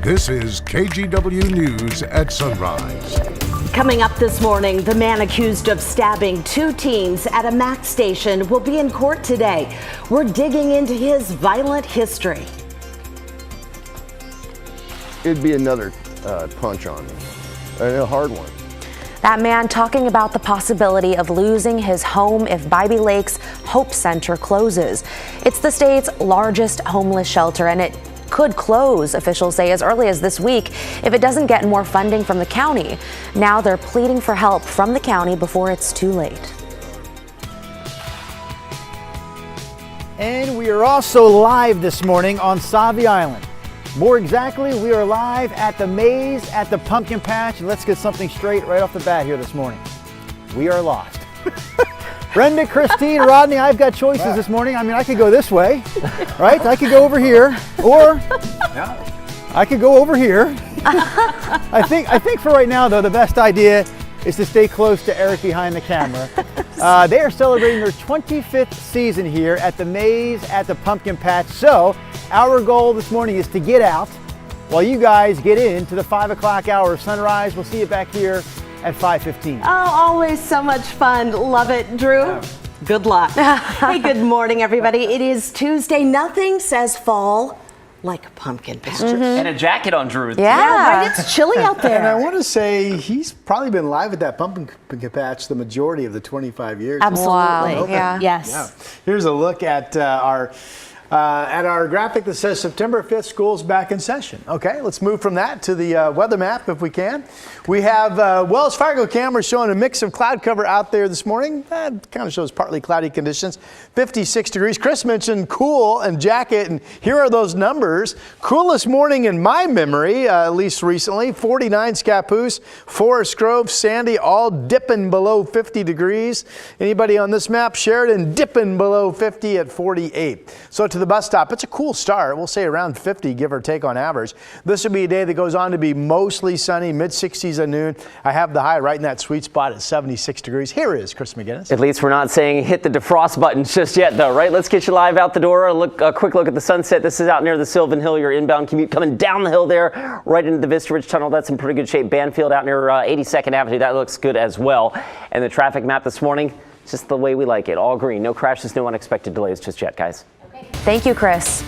This is KGW News at Sunrise. Coming up this morning, the man accused of stabbing 2 teens at a Mac station will be in court today. We're digging into his violent history. It'd be another punch on me, a hard one. That man talking about the possibility of losing his home if Bybee Lake's Hope Center closes. It's the state's largest homeless shelter, and it could close, officials say, as early as this week if it doesn't get more funding from the county. Now they're pleading for help from the county before it's too late. And we are also live this morning on Sauvie Island. More exactly, we are live at the maze at the pumpkin patch. Let's get something straight right off the bat here this morning. We are lost. Brenda, Christine, Rodney, I've got choices this morning. I mean, I could go this way, right? I could go over here, or I could go over here. I think for right now, though, the best idea is to stay close to Eric behind the camera. They are celebrating their 25th season here at the maze at the pumpkin patch. So our goal this morning is to get out while you guys get into the 5 o'clock hour of sunrise. We'll see you back here at 5:15. Oh, always so much fun. Love it. Drew, good luck. Hey, good morning, everybody. It is Tuesday. Nothing says fall like a pumpkin patch. And a jacket on Drew. Yeah, right? It's chilly out there. And I want to say he's probably been live at that pumpkin patch the majority of the 25 years. Absolutely. Wow. Yeah. Yes. Yeah. Here's a look at our graphic that says September 5th, school's back in session. Okay, let's move from that to the weather map if we can. We have Wells Fargo cameras showing a mix of cloud cover out there this morning. That kind of shows partly cloudy conditions. 56 degrees. Chris mentioned cool and jacket, and here are those numbers. Coolest morning in my memory, at least recently. 49 Scappoose, Forest Grove, Sandy, all dipping below 50 degrees. Anybody on this map? Sheridan dipping below 50 at 48. So to the bus stop, it's a cool start. We'll say around 50, give or take on average. This will be a day that goes on to be mostly sunny, mid-60s at noon. I have the high right in that sweet spot at 76 degrees. Here is Chris McGinnis. At least we're not saying hit the defrost button just yet, though, right? Let's get you live out the door. A quick look at the sunset. This is out near the Sylvan Hill, your inbound commute coming down the hill there, right into the Vista Ridge Tunnel. That's in pretty good shape. Banfield out near 82nd Avenue. That looks good as well. And the traffic map this morning, just the way we like it. All green. No crashes, no unexpected delays just yet, guys. Thank you, Chris.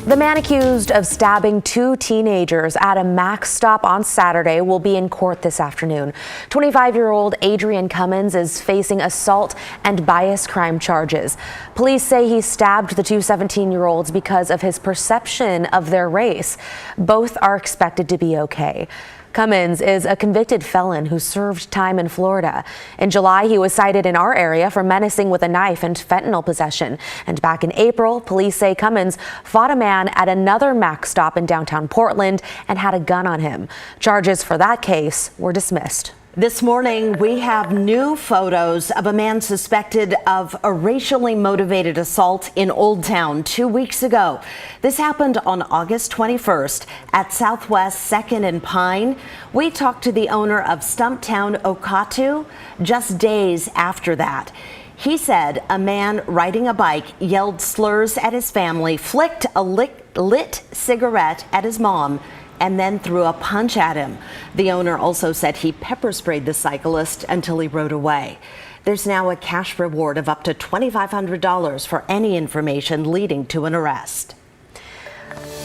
The man accused of stabbing 2 teenagers at a Mac stop on Saturday will be in court this afternoon. 25-year-old Adrian Cummins is facing assault and bias crime charges. Police say he stabbed the 2 17-year-olds because of his perception of their race. Both are expected to be okay. Cummins is a convicted felon who served time in Florida. In July, he was cited in our area for menacing with a knife and fentanyl possession. And back in April, police say Cummins fought a man at another Mac stop in downtown Portland and had a gun on him. Charges for that case were dismissed. This morning, we have new photos of a man suspected of a racially motivated assault in Old Town 2 weeks ago. This happened on August 21st at Southwest 2nd and Pine. We talked to the owner of Stumptown Okatu just days after that. He said a man riding a bike yelled slurs at his family, flicked a lit cigarette at his mom, and then threw a punch at him. The owner also said he pepper sprayed the cyclist until he rode away. There's now a cash reward of up to $2,500 for any information leading to an arrest.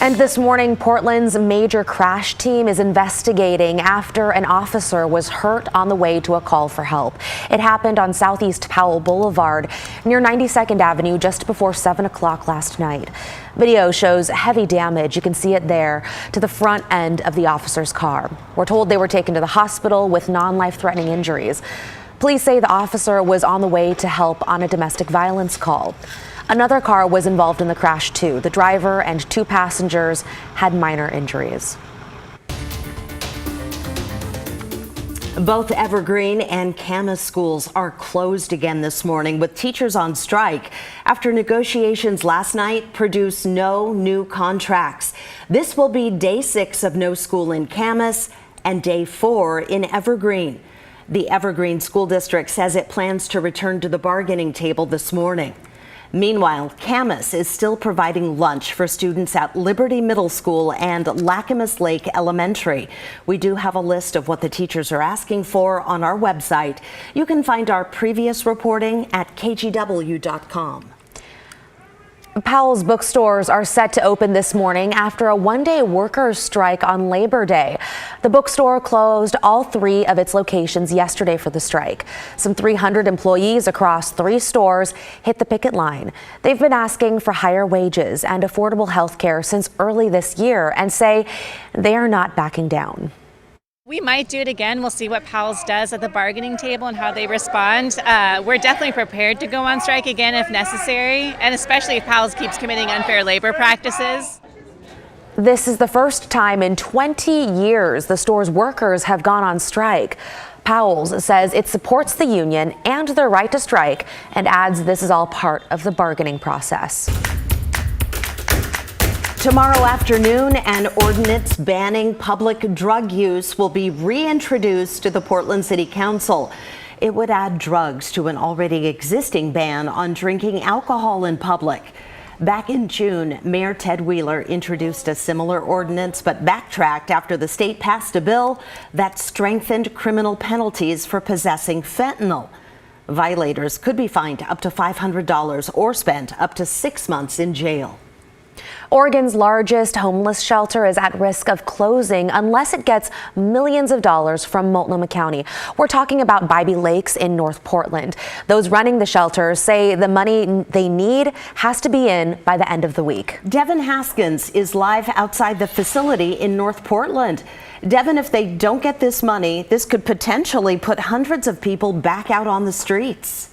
And this morning, Portland's major crash team is investigating after an officer was hurt on the way to a call for help. It happened on Southeast Powell Boulevard near 92nd Avenue just before 7 o'clock last night. Video shows heavy damage. You can see it there to the front end of the officer's car. We're told they were taken to the hospital with non-life-threatening injuries. Police say the officer was on the way to help on a domestic violence call. Another car was involved in the crash too. The driver and 2 passengers had minor injuries. Both Evergreen and Camas schools are closed again this morning with teachers on strike after negotiations last night produced no new contracts. This will be day 6 of no school in Camas and day 4 in Evergreen. The Evergreen School District says it plans to return to the bargaining table this morning. Meanwhile, Camas is still providing lunch for students at Liberty Middle School and Lacamas Lake Elementary. We do have a list of what the teachers are asking for on our website. You can find our previous reporting at kgw.com. Powell's bookstores are set to open this morning after a one-day workers' strike on Labor Day. The bookstore closed all 3 of its locations yesterday for the strike. Some 300 employees across 3 stores hit the picket line. They've been asking for higher wages and affordable health care since early this year and say they are not backing down. We might do it again. We'll see what Powell's does at the bargaining table and how they respond. We're definitely prepared to go on strike again if necessary, and especially if Powell's keeps committing unfair labor practices. This is the first time in 20 years the store's workers have gone on strike. Powell's says it supports the union and their right to strike and adds this is all part of the bargaining process. Tomorrow afternoon, an ordinance banning public drug use will be reintroduced to the Portland City Council. It would add drugs to an already existing ban on drinking alcohol in public. Back in June, Mayor Ted Wheeler introduced a similar ordinance but backtracked after the state passed a bill that strengthened criminal penalties for possessing fentanyl. Violators could be fined up to $500 or spent up to 6 months in jail. Oregon's largest homeless shelter is at risk of closing unless it gets millions of dollars from Multnomah County. We're talking about Bybee Lakes in North Portland. Those running the shelter say the money they need has to be in by the end of the week. Devin Haskins is live outside the facility in North Portland. Devin, if they don't get this money, this could potentially put hundreds of people back out on the streets.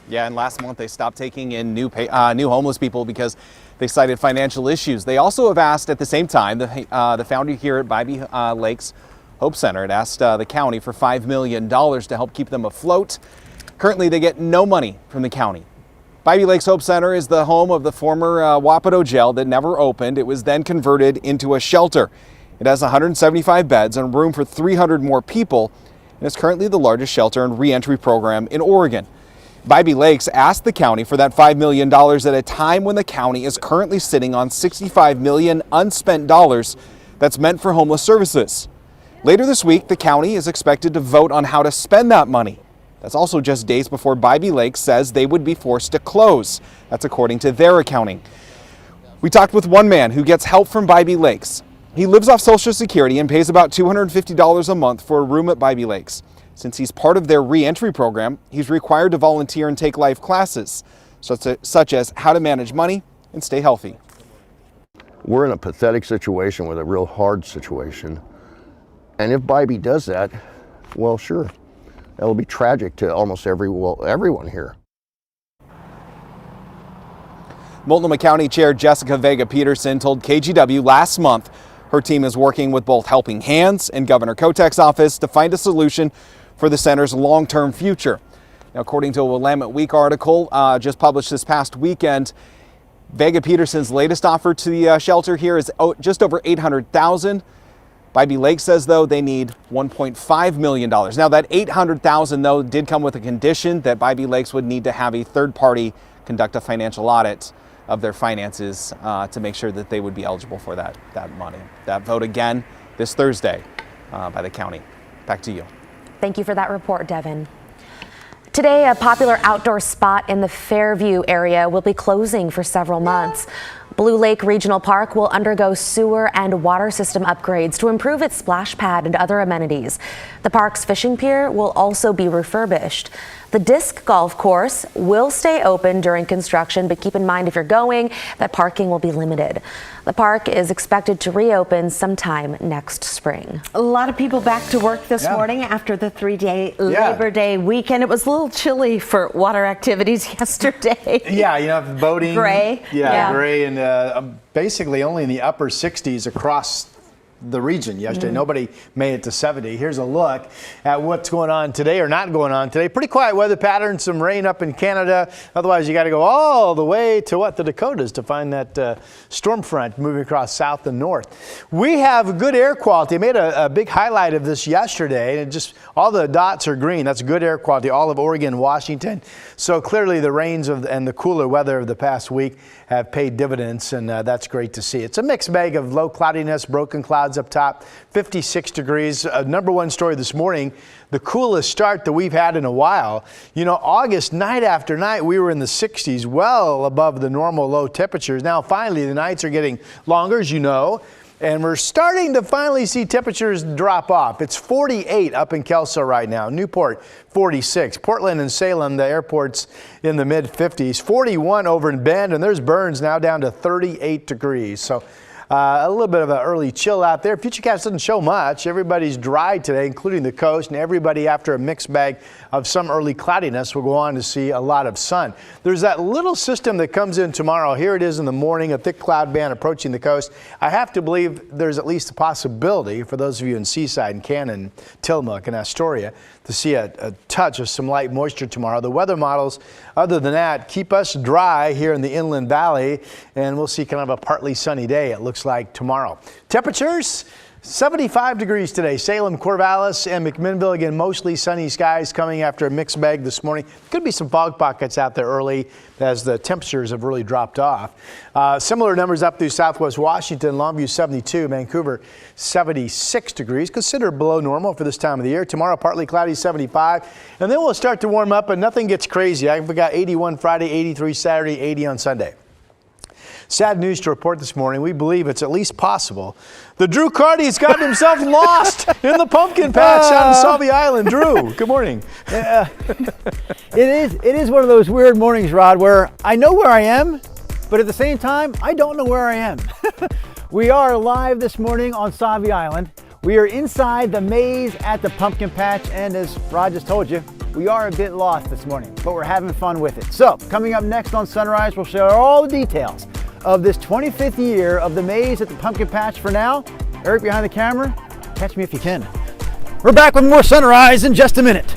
Yeah, and last month they stopped taking in new homeless people because they cited financial issues. They also have asked at the same time, the founder here at Bybee Lakes Hope Center had asked the county for $5 million to help keep them afloat. Currently, they get no money from the county. Bybee Lakes Hope Center is the home of the former Wapato jail that never opened. It was then converted into a shelter. It has 175 beds and room for 300 more people, and is currently the largest shelter and reentry program in Oregon. Bybee Lakes asked the county for that $5 million at a time when the county is currently sitting on $65 million unspent dollars that's meant for homeless services. Later this week, the county is expected to vote on how to spend that money. That's also just days before Bybee Lakes says they would be forced to close. That's according to their accounting. We talked with one man who gets help from Bybee Lakes. He lives off Social Security and pays about $250 a month for a room at Bybee Lakes. Since he's part of their reentry program, he's required to volunteer and take life classes, such as how to manage money and stay healthy. We're in a pathetic situation with a real hard situation. And if Bybee does that, well, sure, that will be tragic to almost everyone here. Multnomah County Chair Jessica Vega Peterson told KGW last month her team is working with both Helping Hands and Governor Kotek's office to find a solution for the center's long-term future. Now, according to a Willamette Week article just published this past weekend, Vega Peterson's latest offer to the shelter here is just over $800,000. Bybee Lakes says, though, they need $1.5 million. Now, that $800,000, though, did come with a condition that Bybee Lakes would need to have a third party conduct a financial audit of their finances to make sure that they would be eligible for that money. That vote again this Thursday by the county. Back to you. Thank you for that report, Devin. Today, a popular outdoor spot in the Fairview area will be closing for several months. Blue Lake Regional Park will undergo sewer and water system upgrades to improve its splash pad and other amenities. The park's fishing pier will also be refurbished. The disc golf course will stay open during construction, but keep in mind if you're going, that parking will be limited. The park is expected to reopen sometime next spring. A lot of people back to work this morning after the 3-day Labor Day weekend. It was a little chilly for water activities yesterday. Yeah, you know, boating. Gray. Yeah, gray, and basically only in the upper 60s across the region yesterday. Nobody made it to 70. Here's a look at what's going on today or not going on today. Pretty quiet weather pattern, some rain up in Canada. Otherwise, you got to go all the way to the Dakotas to find that storm front moving across south and north. We have good air quality. I made a big highlight of this yesterday, and just all the dots are green. That's good air quality, all of Oregon, Washington. So clearly the rains and the cooler weather of the past week have paid dividends, and that's great to see. It's a mixed bag of low cloudiness, broken clouds up top, 56 degrees. Number one story this morning, the coolest start that we've had in a while. You know, August, night after night, we were in the 60s, well above the normal low temperatures. Now, finally, the nights are getting longer, as you know, and we're starting to finally see temperatures drop off. It's 48 up in Kelso right now. Newport, 46. Portland and Salem, the airport's in the mid-50s. 41 over in Bend, and there's Burns now down to 38 degrees. So a little bit of an early chill out there. Futurecast doesn't show much. Everybody's dry today, including the coast, and everybody, after a mixed bag of some early cloudiness, will go on to see a lot of sun. There's that little system that comes in tomorrow. Here it is in the morning, a thick cloud band approaching the coast. I have to believe there's at least a possibility for those of you in Seaside and Cannon, Tillamook and Astoria to see a touch of some light moisture tomorrow. The weather models, other than that, keep us dry here in the Inland Valley, and we'll see kind of a partly sunny day, it looks like, tomorrow. Temperatures, 75 degrees today. Salem, Corvallis, and McMinnville. Again, mostly sunny skies coming after a mixed bag this morning. Could be some fog pockets out there early as the temperatures have really dropped off. Similar numbers up through southwest Washington. Longview 72, Vancouver 76 degrees. Considered below normal for this time of the year. Tomorrow, partly cloudy, 75. And then we'll start to warm up and nothing gets crazy. We got 81 Friday, 83 Saturday, 80 on Sunday. Sad news to report this morning. We believe it's at least possible that Drew Carty's gotten himself lost in the pumpkin patch out in Sauvie Island. Drew, good morning. It is one of those weird mornings, Rod, where I know where I am, but at the same time, I don't know where I am. We are live this morning on Sauvie Island. We are inside the maze at the pumpkin patch, and as Rod just told you, we are a bit lost this morning, but we're having fun with it. So, coming up next on Sunrise, we'll share all the details of this 25th year of the maze at the pumpkin patch. For now, Eric behind the camera, catch me if you can. We're back with more Sunrise in just a minute.